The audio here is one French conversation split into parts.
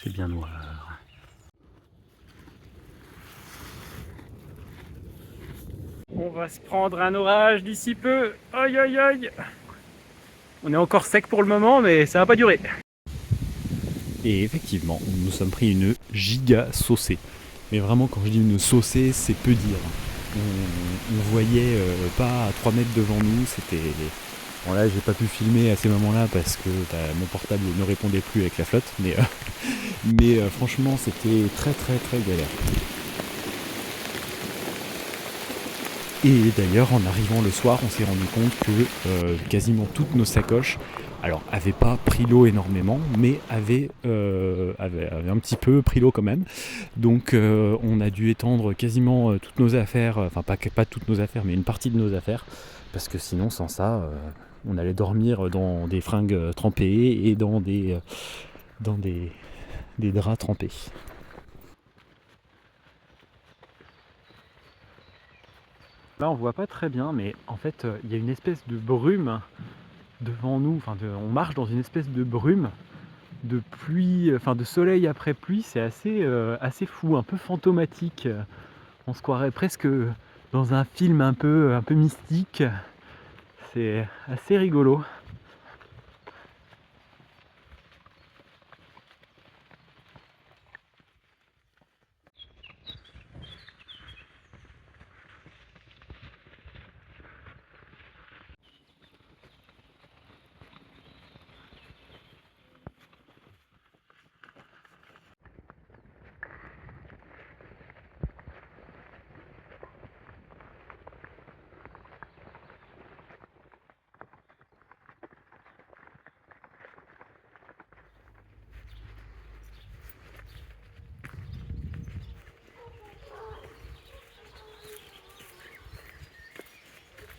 c'est bien noir. On va se prendre un orage d'ici peu. Aïe aïe aïe. On est encore sec pour le moment, mais ça va pas durer. Et effectivement, nous nous sommes pris une giga saucée. Mais vraiment, quand je dis une saucée, c'est peu dire. On voyait pas à 3 mètres devant nous, c'était... Bon là, j'ai pas pu filmer à ces moments-là parce que mon portable ne répondait plus avec la flotte, mais franchement, c'était très très très galère. Et d'ailleurs, en arrivant le soir, on s'est rendu compte que quasiment toutes nos sacoches, alors, avaient pas pris l'eau énormément, mais avaient un petit peu pris l'eau quand même. Donc, on a dû étendre quasiment toutes nos affaires, enfin pas toutes nos affaires, mais une partie de nos affaires, parce que sinon, sans ça, on allait dormir dans des fringues trempées et dans des draps trempés. Là, on voit pas très bien, mais en fait, il y a une espèce de brume devant nous. On marche dans une espèce de brume de pluie, de soleil après pluie. C'est assez fou, un peu fantomatique. On se croirait presque dans un film un peu mystique. C'est assez rigolo.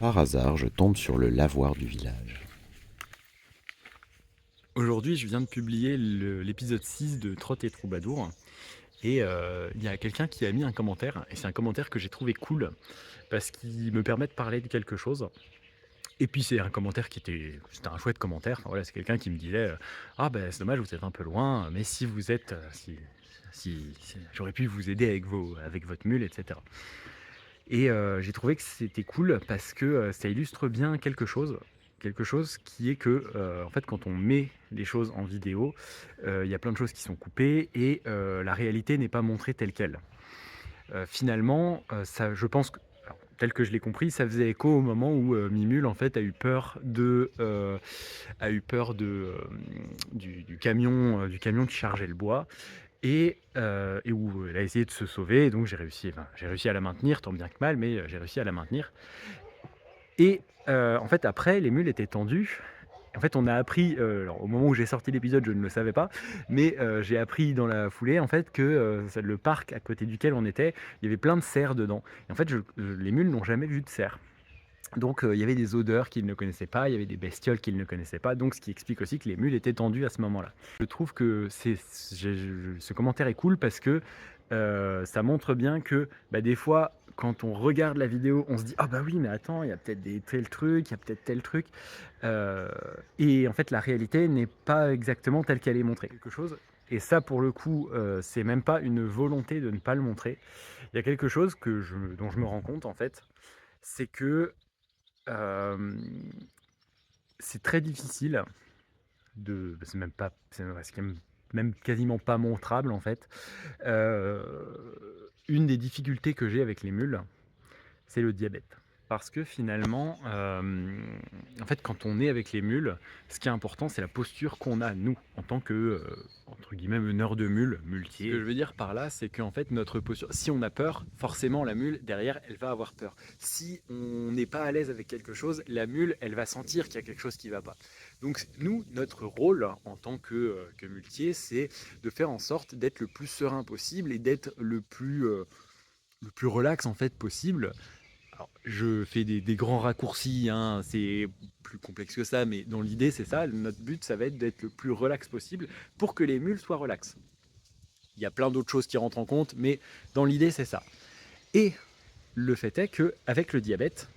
Par hasard, je tombe sur le lavoir du village. Aujourd'hui, je viens de publier l'épisode 6 de Trott et Troubadour. Et il y a quelqu'un qui a mis un commentaire, et c'est un commentaire que j'ai trouvé cool, parce qu'il me permet de parler de quelque chose. Et puis c'est un commentaire c'était un chouette commentaire. Enfin, voilà, c'est quelqu'un qui me disait ah ben c'est dommage, vous êtes un peu loin, mais si vous êtes si j'aurais pu vous aider avec votre mule, etc. Et j'ai trouvé que c'était cool parce que ça illustre bien quelque chose qui est que en fait quand on met les choses en vidéo, il y a plein de choses qui sont coupées et la réalité n'est pas montrée telle quelle. Finalement, ça, je pense que, alors, tel que je l'ai compris, ça faisait écho au moment où Mimule en fait a eu peur du camion qui chargeait le bois et où elle a essayé de se sauver. Et donc j'ai réussi à la maintenir, tant bien que mal, mais j'ai réussi à la maintenir. Et en fait après, les mules étaient tendues. En fait, on a appris, alors au moment où j'ai sorti l'épisode, je ne le savais pas, mais j'ai appris dans la foulée en fait que le parc à côté duquel on était, il y avait plein de cerfs dedans. Et en fait, les mules n'ont jamais vu de cerfs. Donc il y avait des odeurs qu'ils ne connaissaient pas, il y avait des bestioles qu'ils ne connaissaient pas, donc ce qui explique aussi que les mules étaient tendues à ce moment-là. Je trouve que ce commentaire est cool parce que ça montre bien que des fois, quand on regarde la vidéo, on se dit ah bah oui mais attends, il y a peut-être tel truc, il y a peut-être tel truc, et en fait la réalité n'est pas exactement telle qu'elle est montrée. Quelque chose. Et ça pour le coup, c'est même pas une volonté de ne pas le montrer. Il y a quelque chose dont je me rends compte en fait, c'est que c'est très difficile c'est même pas, c'est même quasiment pas montrable en fait. Une des difficultés que j'ai avec les mules, c'est le diabète. Parce que finalement, en fait, quand on est avec les mules, ce qui est important, c'est la posture qu'on a, nous, en tant que, entre guillemets, meneur de mule, muletier. Ce que je veux dire par là, c'est qu'en fait, notre posture, si on a peur, forcément, la mule, derrière, elle va avoir peur. Si on n'est pas à l'aise avec quelque chose, la mule, elle va sentir qu'il y a quelque chose qui ne va pas. Donc, nous, notre rôle, en tant que muletier, c'est de faire en sorte d'être le plus serein possible et d'être le plus relax, en fait, possible. Alors, je fais des grands raccourcis, hein, c'est plus complexe que ça, mais dans l'idée, c'est ça. Notre but, ça va être d'être le plus relax possible pour que les mules soient relax. Il y a plein d'autres choses qui rentrent en compte, mais dans l'idée, c'est ça. Et le fait est qu'avec le diabète,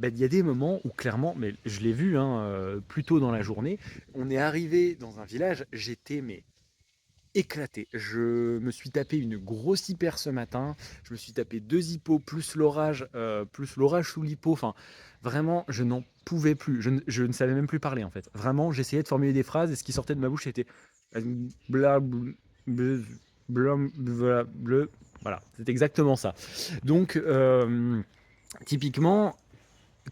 il y a des moments où clairement, mais je l'ai vu plus tôt dans la journée, on est arrivé dans un village, j'étais mais éclaté. Je me suis tapé une grosse hyper ce matin. Je me suis tapé 2 hippos plus l'orage sous l'hippo. Enfin, vraiment, je n'en pouvais plus. Je ne savais même plus parler en fait. Vraiment, j'essayais de formuler des phrases et ce qui sortait de ma bouche c'était bla bla bla bla bla bla. Voilà, c'est exactement ça. Donc, typiquement,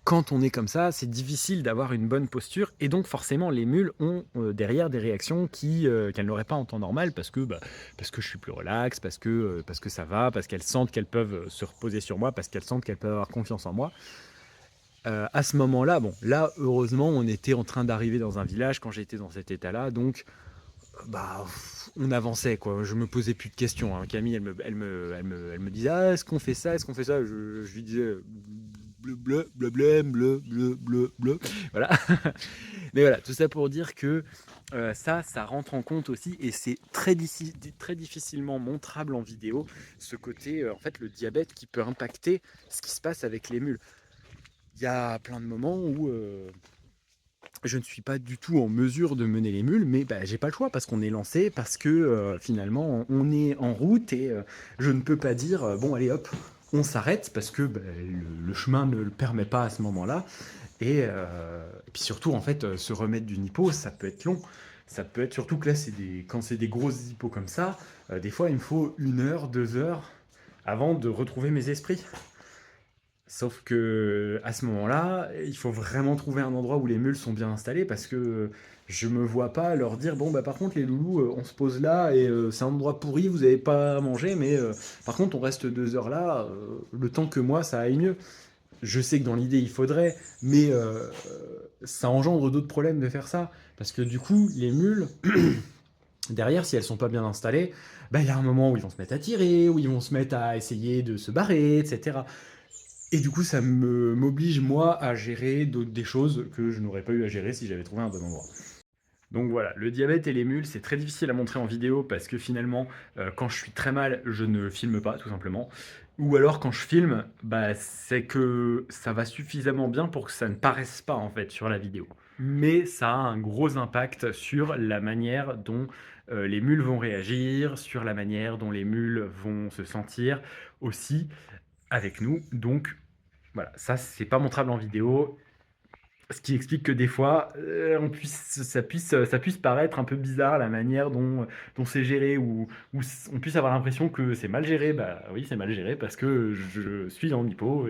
quand on est comme ça, c'est difficile d'avoir une bonne posture et donc forcément les mules ont derrière des réactions qu'elles n'auraient pas en temps normal parce que je suis plus relax, parce que ça va, parce qu'elles sentent qu'elles peuvent se reposer sur moi, parce qu'elles sentent qu'elles peuvent avoir confiance en moi. À ce moment-là, bon, là heureusement on était en train d'arriver dans un village quand j'étais dans cet état-là, donc on avançait quoi. Je me posais plus de questions, hein. Camille, elle me disait ah, est-ce qu'on fait ça, est-ce qu'on fait ça. Je lui disais bleu bleu bleu bleu bleu bleu bleu bleu. Voilà. Mais voilà, tout ça pour dire que ça rentre en compte aussi et c'est très difficilement montrable en vidéo. Ce côté, en fait, le diabète qui peut impacter ce qui se passe avec les mules. Il y a plein de moments où je ne suis pas du tout en mesure de mener les mules, mais j'ai pas le choix parce qu'on est lancé, parce que finalement on est en route et je ne peux pas dire bon allez hop, on s'arrête parce que le chemin ne le permet pas à ce moment-là. Et puis surtout en fait se remettre d'une hypo, ça peut être long. Ça peut être surtout que là quand c'est des grosses hypos comme ça, des fois il me faut 1 heure, 2 heures avant de retrouver mes esprits. Sauf que à ce moment-là, il faut vraiment trouver un endroit où les mules sont bien installées parce que je me vois pas leur dire bon bah par contre les loulous on se pose là et c'est un endroit pourri, vous avez pas à manger mais par contre on reste 2 heures là, le temps que moi ça aille mieux. Je sais que dans l'idée il faudrait, mais ça engendre d'autres problèmes de faire ça parce que du coup les mules derrière si elles sont pas bien installées, il y a un moment où ils vont se mettre à tirer, où ils vont se mettre à essayer de se barrer, etc. Et du coup, ça m'oblige, moi, à gérer des choses que je n'aurais pas eu à gérer si j'avais trouvé un bon endroit. Donc voilà, le diabète et les mules, c'est très difficile à montrer en vidéo parce que finalement, quand je suis très mal, je ne filme pas, tout simplement. Ou alors, quand je filme, c'est que ça va suffisamment bien pour que ça ne paraisse pas, en fait, sur la vidéo. Mais ça a un gros impact sur la manière dont les mules vont réagir, sur la manière dont les mules vont se sentir aussi avec nous. Donc voilà, c'est pas montrable en vidéo, ce qui explique que des fois, ça puisse paraître un peu bizarre la manière dont c'est géré ou on puisse avoir l'impression que c'est mal géré. Bah oui, c'est mal géré parce que je suis en hypo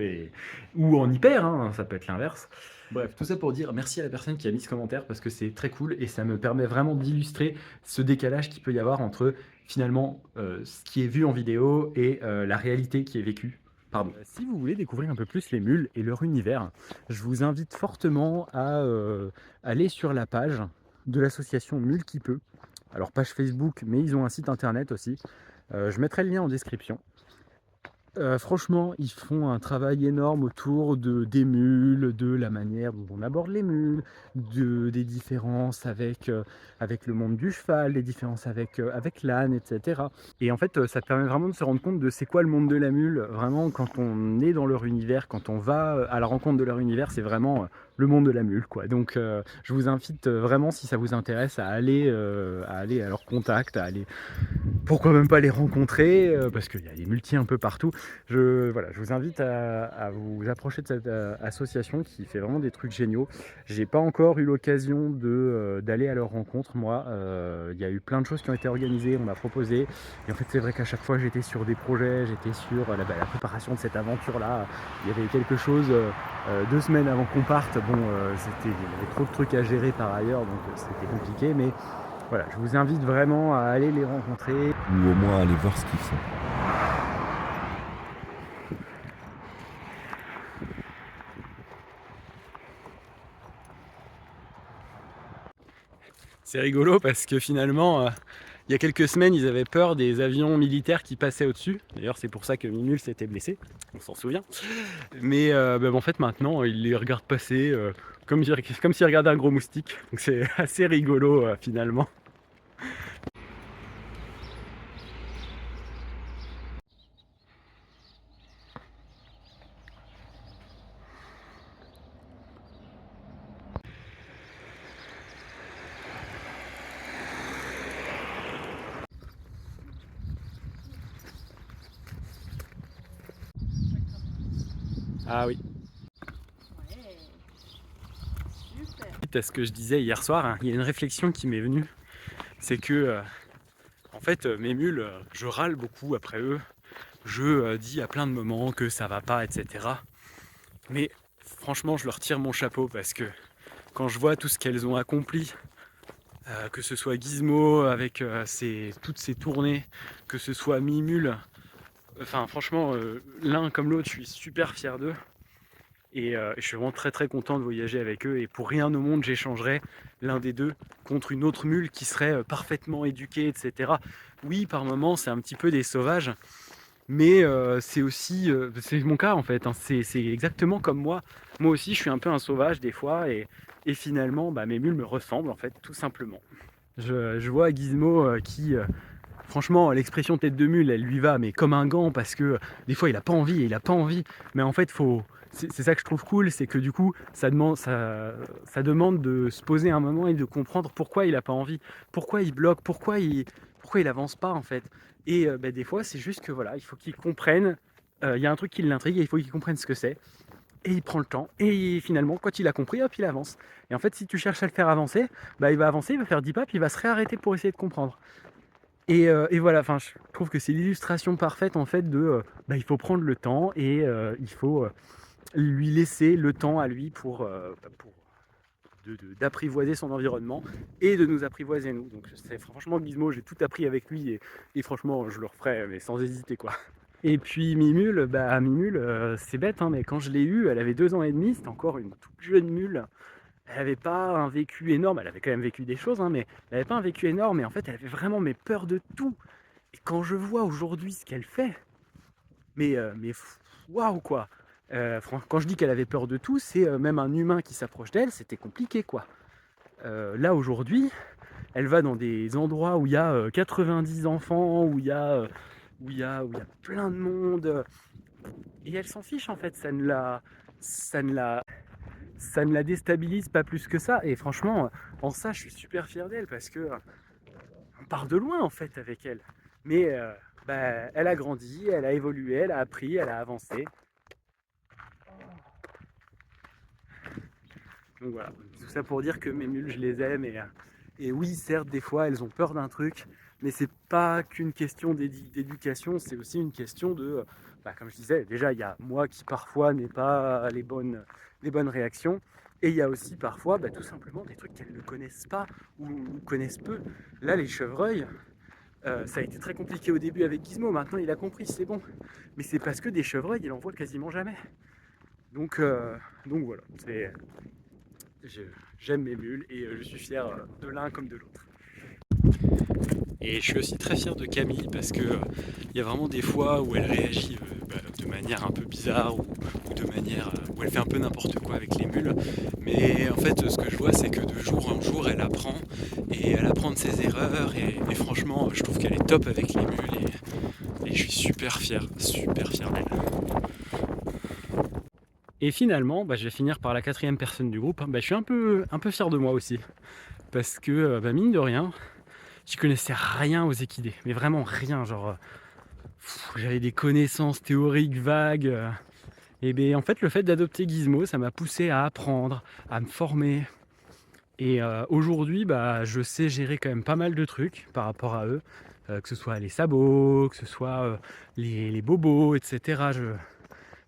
ou en hyper, hein, ça peut être l'inverse. Bref, tout ça pour dire merci à la personne qui a mis ce commentaire parce que c'est très cool et ça me permet vraiment d'illustrer ce décalage qu'il peut y avoir entre finalement ce qui est vu en vidéo et la réalité qui est vécue. Pardon. Si vous voulez découvrir un peu plus les mules et leur univers, je vous invite fortement à aller sur la page de l'association Mule qui peut. Alors page Facebook, mais ils ont un site internet aussi. Je mettrai le lien en description. Franchement, ils font un travail énorme autour des mules, de la manière dont on aborde les mules, des différences avec le monde du cheval, les différences avec l'âne, etc. Et en fait, ça permet vraiment de se rendre compte de c'est quoi le monde de la mule. Vraiment, quand on est dans leur univers, quand on va à la rencontre de leur univers, c'est vraiment le monde de la mule, quoi. Donc, je vous invite vraiment, si ça vous intéresse, à aller à leur contact, à aller pourquoi même pas les rencontrer, parce qu'il y a des multis un peu partout. Voilà, je vous invite à vous approcher de cette association qui fait vraiment des trucs géniaux. J'ai pas encore eu l'occasion d'aller à leur rencontre, moi. Il y a eu plein de choses qui ont été organisées, on m'a proposé. Et en fait, c'est vrai qu'à chaque fois, j'étais sur des projets, j'étais sur la préparation de cette aventure-là. Il y avait quelque chose 2 semaines avant qu'on parte. Bon, il y avait trop de trucs à gérer par ailleurs, donc c'était compliqué, mais voilà, je vous invite vraiment à aller les rencontrer. Ou au moins aller voir ce qu'ils font. C'est rigolo parce que finalement, il y a quelques semaines, ils avaient peur des avions militaires qui passaient au-dessus. D'ailleurs, c'est pour ça que Mimule s'était blessé, on s'en souvient. Mais en fait, maintenant, ils les regardent passer comme s'ils regardaient un gros moustique. Donc c'est assez rigolo finalement. Ah oui. Ouais, super. Suite à ce que je disais hier soir, hein, il y a une réflexion qui m'est venue. C'est que, en fait, mes mules, je râle beaucoup après eux. Je dis à plein de moments que ça va pas, etc. Mais franchement, je leur tire mon chapeau parce que quand je vois tout ce qu'elles ont accompli, que ce soit Gizmo avec toutes ces tournées, que ce soit Mimule, enfin franchement, l'un comme l'autre, je suis super fier d'eux. Et je suis vraiment très très content de voyager avec eux. Et pour rien au monde, j'échangerais l'un des deux contre une autre mule qui serait parfaitement éduquée, etc. Oui, par moments, c'est un petit peu des sauvages. Mais c'est aussi, c'est mon cas en fait, hein. C'est exactement comme moi. Moi aussi, je suis un peu un sauvage des fois. Et finalement, bah, mes mules me ressemblent en fait, tout simplement. Je vois Gizmo qui, franchement, l'expression tête de mule, elle lui va, mais comme un gant, parce que des fois, il a pas envie, et il a pas envie. Mais en fait, c'est ça que je trouve cool, c'est que du coup, ça demande de se poser un moment et de comprendre pourquoi il a pas envie, pourquoi il bloque, pourquoi il avance pas en fait. Et bah, des fois, c'est juste que voilà, il faut qu'il comprenne. Il y a un truc qui l'intrigue et il faut qu'il comprenne ce que c'est. Et il prend le temps. Et finalement, quand il a compris, hop, il avance. Et en fait, si tu cherches à le faire avancer, bah, il va avancer, il va faire 10 pas, puis il va se réarrêter pour essayer de comprendre. Et voilà, enfin, je trouve que c'est l'illustration parfaite en fait de bah, il faut prendre le temps et il faut lui laisser le temps à lui pour d'apprivoiser son environnement et de nous apprivoiser nous. Donc c'est franchement Gizmo, j'ai tout appris avec lui et franchement je le referai mais sans hésiter quoi. Et puis Mimule, bah Mimule, c'est bête hein, mais quand je l'ai eue, elle avait 2 ans et demi, c'était encore une toute jeune mule. Elle avait pas un vécu énorme, elle avait quand même vécu des choses, hein, mais elle avait pas un vécu énorme, et en fait elle avait vraiment peur de tout. Et quand je vois aujourd'hui ce qu'elle fait, mais waouh quoi. Quand je dis qu'elle avait peur de tout, c'est même un humain qui s'approche d'elle, c'était compliqué quoi. Là aujourd'hui, elle va dans des endroits où il y a 90 enfants, où il y a plein de monde, et elle s'en fiche en fait, ça ne la, ça ne la déstabilise pas plus que ça. Et franchement, en ça, je suis super fier d'elle parce que on part de loin en fait avec elle. Mais bah, elle a grandi, elle a évolué, elle a appris, elle a avancé. Donc voilà, tout ça pour dire que mes mules, je les aime. Et oui, certes, des fois, elles ont peur d'un truc, mais c'est pas qu'une question d'éducation, c'est aussi une question de, bah, comme je disais, déjà, il y a moi qui parfois n'ai pas les bonnes réactions. Et il y a aussi parfois bah, tout simplement des trucs qu'elles ne connaissent pas ou connaissent peu. Là, les chevreuils, ça a été très compliqué au début avec Gizmo, maintenant il a compris, c'est bon. Mais c'est parce que des chevreuils, il en voit quasiment jamais. Donc, donc voilà, j'aime mes mules et je suis fier de l'un comme de l'autre. Et je suis aussi très fier de Camille parce que il y a vraiment des fois où elle réagit de manière un peu bizarre ou de manière où elle fait un peu n'importe quoi avec les mules. Mais en fait, ce que je vois, c'est que de jour en jour, elle apprend et elle apprend de ses erreurs. Et franchement, je trouve qu'elle est top avec les mules et je suis super fier d'elle. Et finalement, bah, je vais finir par la 4e personne du groupe. Bah, je suis un peu fier de moi aussi parce que bah, mine de rien, je connaissais rien aux équidés, mais vraiment rien. Genre, j'avais des connaissances théoriques vagues. Et ben en fait, le fait d'adopter Gizmo, ça m'a poussé à apprendre, à me former. Et aujourd'hui, bah, je sais gérer quand même pas mal de trucs par rapport à eux, que ce soit les sabots, que ce soit les bobos, etc.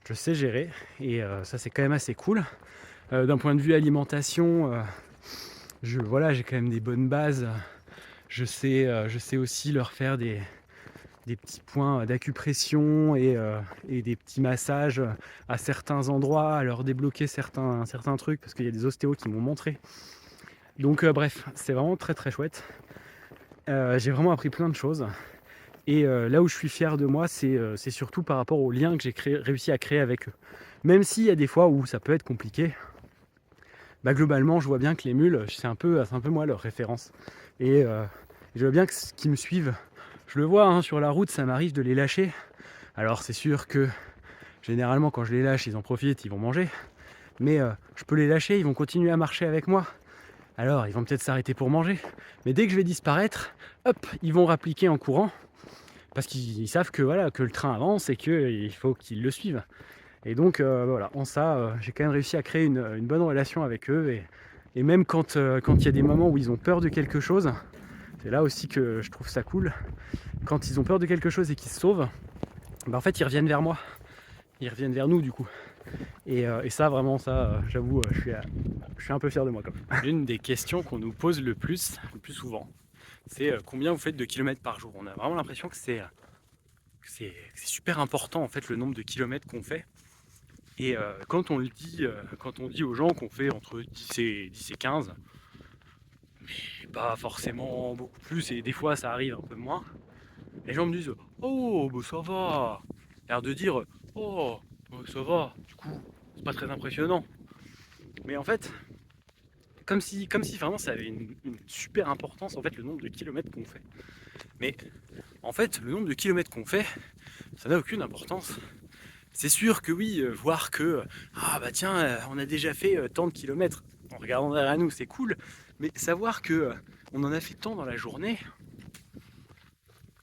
Je sais gérer et ça c'est quand même assez cool. D'un point de vue alimentation, voilà, j'ai quand même des bonnes bases. Je sais aussi leur faire des petits points d'acupression et des petits massages à certains endroits, à leur débloquer certains trucs parce qu'il y a des ostéos qui m'ont montré. Donc bref, c'est vraiment très très chouette. J'ai vraiment appris plein de choses. Et là où je suis fier de moi, c'est surtout par rapport aux liens que j'ai réussi à créer avec eux. Même s'il y a des fois où ça peut être compliqué, bah globalement, je vois bien que les mules, c'est un peu moi leur référence. Et je vois bien qu'ils me suivent. Je le vois hein, sur la route, ça m'arrive de les lâcher. Alors c'est sûr que généralement quand je les lâche, ils en profitent, ils vont manger. Mais je peux les lâcher, ils vont continuer à marcher avec moi. Alors ils vont peut-être s'arrêter pour manger. Mais dès que je vais disparaître, hop, ils vont rappliquer en courant. Parce qu'ils savent que, voilà, que le train avance et qu'il faut qu'ils le suivent. Et donc voilà, en ça, j'ai quand même réussi à créer une bonne relation avec eux. Et même quand il y a des moments où ils ont peur de quelque chose, c'est là aussi que je trouve ça cool. Quand ils ont peur de quelque chose et qu'ils se sauvent, bah en fait ils reviennent vers moi. Ils reviennent vers nous du coup. Et ça vraiment, ça j'avoue, je suis un peu fier de moi quand même. L'une des questions qu'on nous pose le plus souvent, c'est combien vous faites de kilomètres par jour. On a vraiment l'impression que c'est super important en fait le nombre de kilomètres qu'on fait. Et quand on dit aux gens qu'on fait entre 10 et 15, mais pas forcément beaucoup plus, et des fois ça arrive un peu moins, les gens me disent oh bah ça va. L'air de dire oh bah, ça va, du coup c'est pas très impressionnant. Mais en fait, comme si vraiment ça avait une super importance en fait le nombre de kilomètres qu'on fait. Mais en fait le nombre de kilomètres qu'on fait, ça n'a aucune importance. C'est sûr que oui, voir que ah bah tiens, on a déjà fait tant de kilomètres en regardant derrière nous, c'est cool, mais savoir que on en a fait tant dans la journée,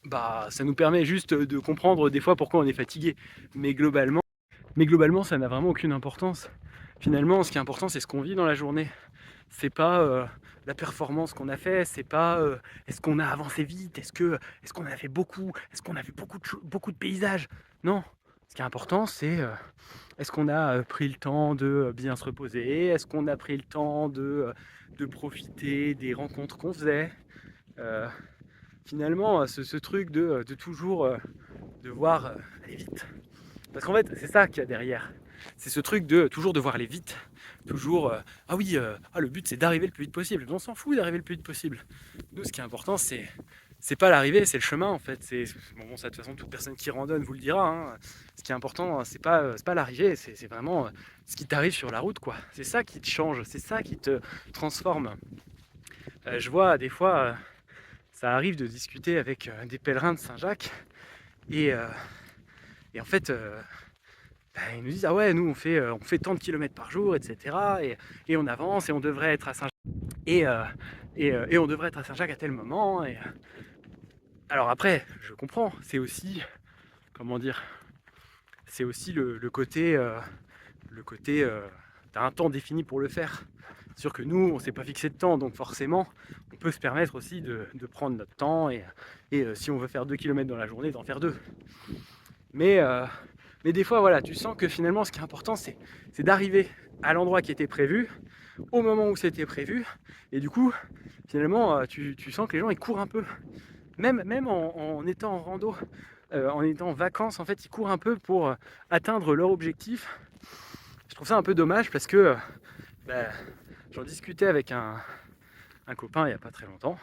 bah ça nous permet juste de comprendre des fois pourquoi on est fatigué. Mais globalement, ça n'a vraiment aucune importance. Finalement, ce qui est important, c'est ce qu'on vit dans la journée. C'est pas la performance qu'on a fait, c'est pas est-ce qu'on a avancé vite, est-ce qu'on a fait beaucoup, est-ce qu'on a vu beaucoup de paysages. Non, ce qui est important, c'est est-ce qu'on a pris le temps de bien se reposer, est-ce qu'on a pris le temps de profiter des rencontres qu'on faisait. Euh, Finalement, ce truc de toujours devoir aller vite. Parce qu'en fait, c'est ça qu'il y a derrière. C'est ce truc de toujours devoir aller vite. Toujours, ah oui, le but c'est d'arriver le plus vite possible. On s'en fout d'arriver le plus vite possible. Nous, ce qui est important, c'est pas l'arrivée, c'est le chemin en fait. Bon, ça de toute façon, toute personne qui randonne vous le dira. Hein. Ce qui est important, c'est pas l'arrivée, c'est vraiment ce qui t'arrive sur la route, quoi. C'est ça qui te change, c'est ça qui te transforme. Je vois des fois, ça arrive de discuter avec des pèlerins de Saint-Jacques et en fait, ils nous disent ah ouais, nous on fait tant de kilomètres par jour, etc. Et on avance et on devrait être à Saint-Jacques et on devrait être à Saint-Jacques à tel moment. Alors après, je comprends, c'est aussi comment dire, c'est aussi le côté t'as un temps défini pour le faire. C'est sûr que nous, on s'est pas fixé de temps, donc forcément, on peut se permettre aussi de prendre notre temps et si on veut faire 2 km dans la journée, d'en faire 2. Mais des fois, voilà, tu sens que finalement, ce qui est important, c'est d'arriver à l'endroit qui était prévu, au moment où c'était prévu, et du coup, finalement, tu sens que les gens, ils courent un peu. Même en étant en rando, en étant en vacances, en fait, ils courent un peu pour atteindre leur objectif. Je trouve ça un peu dommage parce que j'en discutais avec un copain il n'y a pas très longtemps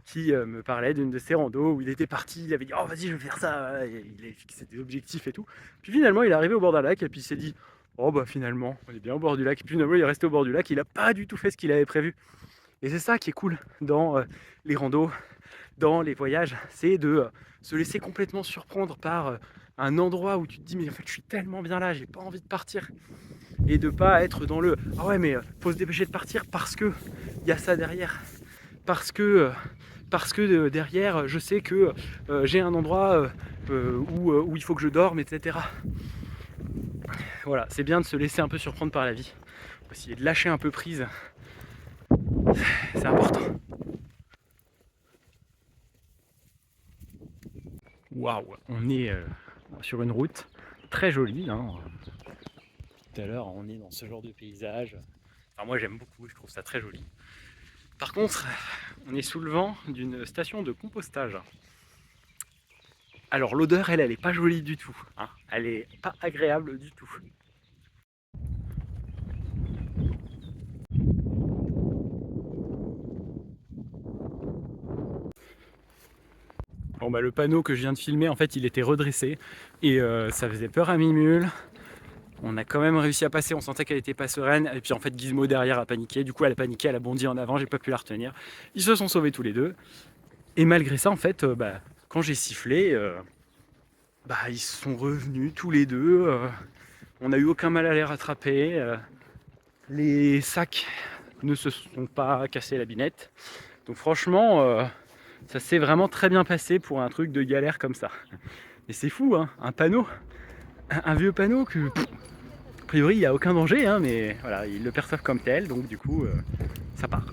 qui me parlait d'une de ses randos où il était parti, il avait dit oh vas-y je vais faire ça, et il avait fixé des objectifs et tout. Puis finalement il est arrivé au bord d'un lac et puis il s'est dit oh bah finalement on est bien au bord du lac. Et puis finalement il est resté au bord du lac, il n'a pas du tout fait ce qu'il avait prévu. Et c'est ça qui est cool dans les randos, dans les voyages, c'est de se laisser complètement surprendre par un endroit où tu te dis mais en fait je suis tellement bien là, j'ai pas envie de partir. Et de pas être dans le ah ouais mais faut se dépêcher de partir parce que il y a ça derrière. Parce que derrière je sais que j'ai un endroit où il faut que je dorme, etc. Voilà, c'est bien de se laisser un peu surprendre par la vie. Faut essayer de lâcher un peu prise. C'est important. Waouh, on est sur une route très jolie. Hein. Tout à l'heure, on est dans ce genre de paysage. Enfin, moi, j'aime beaucoup, je trouve ça très joli. Par contre, on est sous le vent d'une station de compostage. Alors, l'odeur, elle est pas jolie du tout. Hein. Elle est pas agréable du tout. Bon, bah, le panneau que je viens de filmer, en fait, il était redressé et ça faisait peur à Mimule. On a quand même réussi à passer, on sentait qu'elle était pas sereine. Et puis en fait, Gizmo derrière a paniqué. Du coup, elle a paniqué, elle a bondi en avant, j'ai pas pu la retenir. Ils se sont sauvés tous les deux. Et malgré ça, en fait, quand j'ai sifflé, ils sont revenus tous les deux. On n'a eu aucun mal à les rattraper. Les sacs ne se sont pas cassés la binette. Donc franchement, ça s'est vraiment très bien passé pour un truc de galère comme ça. Et c'est fou, hein, un panneau. un vieux panneau que, a priori, il n'y a aucun danger, hein, mais voilà, ils le perçoivent comme tel, donc du coup, ça part.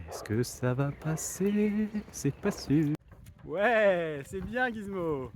Est-ce que ça va passer? C'est pas sûr. Ouais, c'est bien Gizmo.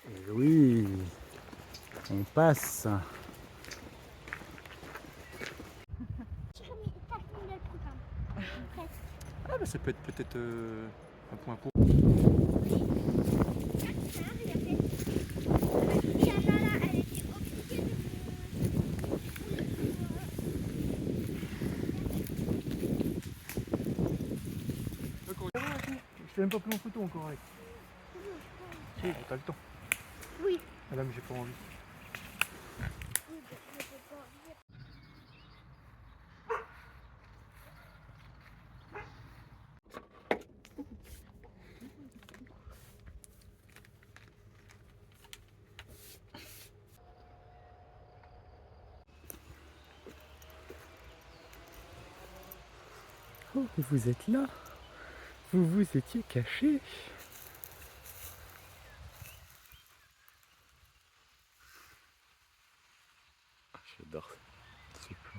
Et oui, on passe. Ah bah ça peut être peut-être un point pour. Je t'ai même pas pris en photo encore avec. Si, t'as le temps. Oui. Ah là mais j'ai pas envie. Oh, vous êtes là. Vous vous étiez caché. J'adore ça. Super.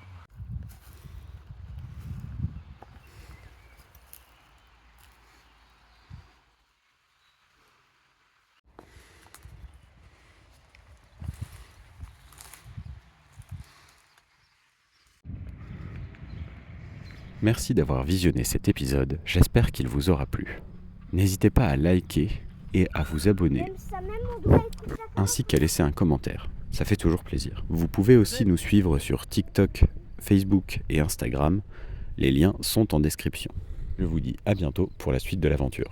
Merci d'avoir visionné cet épisode, j'espère qu'il vous aura plu. N'hésitez pas à liker et à vous abonner, ainsi qu'à laisser un commentaire. Ça fait toujours plaisir. Vous pouvez aussi nous suivre sur TikTok, Facebook et Instagram. Les liens sont en description. Je vous dis à bientôt pour la suite de l'aventure.